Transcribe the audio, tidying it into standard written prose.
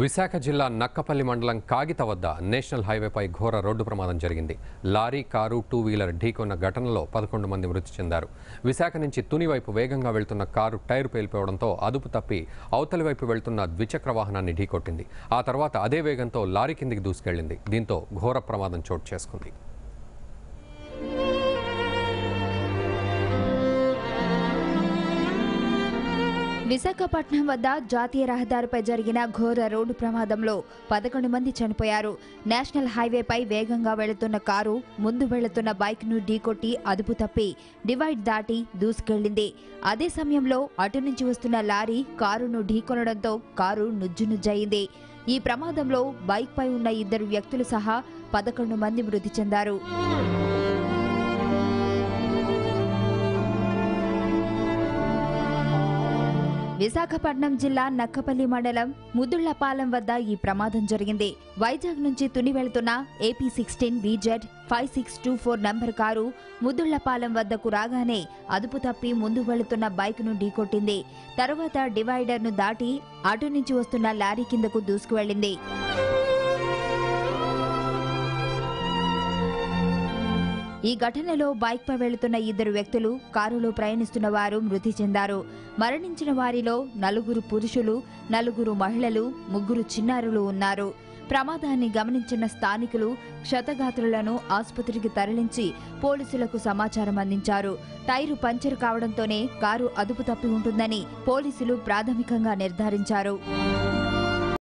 విశాఖ జిల్లా నక్కపల్లి మండలం కాగిత వద్ద నేషనల్ హైవేపై ఘోర రోడ్డు ప్రమాదం జరిగింది. లారీ, కారు, టూ వీలర్ ఢీకొన్న ఘటనలో 11 మంది మృతి చెందారు. విశాఖ నుంచి తుని వైపు వేగంగా వెళ్తున్న కారు టైరు పేలిపోవడంతో అదుపు తప్పి అవతలి వైపు వెళ్తున్న ద్విచక్ర వాహనాన్ని ఢీకొట్టింది. ఆ తర్వాత అదే వేగంతో లారీ కిందికి దూసుకెళ్లింది. దీంతో ఘోర ప్రమాదం చోటు చేసుకుంది. విశాఖపట్నం వద్ద జాతీయ రహదారిపై జరిగిన ఘోర రోడ్డు ప్రమాదంలో 11 మంది చనిపోయారు. నేషనల్ హైవేపై వేగంగా వెళుతున్న కారు ముందు వెళుతున్న బైక్ను ఢీకొట్టి అదుపు తప్పి డివైడ్ దాటి దూసుకెళ్లింది. అదే సమయంలో అటు నుంచి వస్తున్న లారీ కారును ఢీకొనడంతో కారు నుజ్జునుజ్జయింది. ఈ ప్రమాదంలో బైక్పై ఉన్న 2 వ్యక్తులు సహా 11 మంది మృతి చెందారు. విశాఖపట్నం జిల్లా నక్కపల్లి మండలం ముదుళ్లపాలెం వద్ద ఈ ప్రమాదం జరిగింది. వైజాగ్ నుంచి తుని వెళ్తున్న AP16 BZ 5624 నంబర్ కారు ముదుళ్లపాలెం వద్దకు రాగానే అదుపు తప్పి ముందు వెళుతున్న బైక్ను ఢీకొట్టింది. తర్వాత డివైడర్ను దాటి అటు నుంచి వస్తున్న లారీ కిందకు దూసుకువెళ్లింది. ఈ ఘటనలో బైక్పై వెళుతున్న 2 వ్యక్తులు, కారులో ప్రయాణిస్తున్న వారు మృతి చెందారు. మరణించిన వారిలో 4 పురుషులు, 4 మహిళలు, 3 చిన్నారులు ఉన్నారు. ప్రమాదాన్ని గమనించిన స్థానికులు క్షతగాత్రులను ఆసుపత్రికి తరలించి పోలీసులకు సమాచారం అందించారు. టైరు పంచర్ కావడంతోనే కారు అదుపు తప్పి ఉంటుందని పోలీసులు ప్రాథమికంగా నిర్ధారించారు.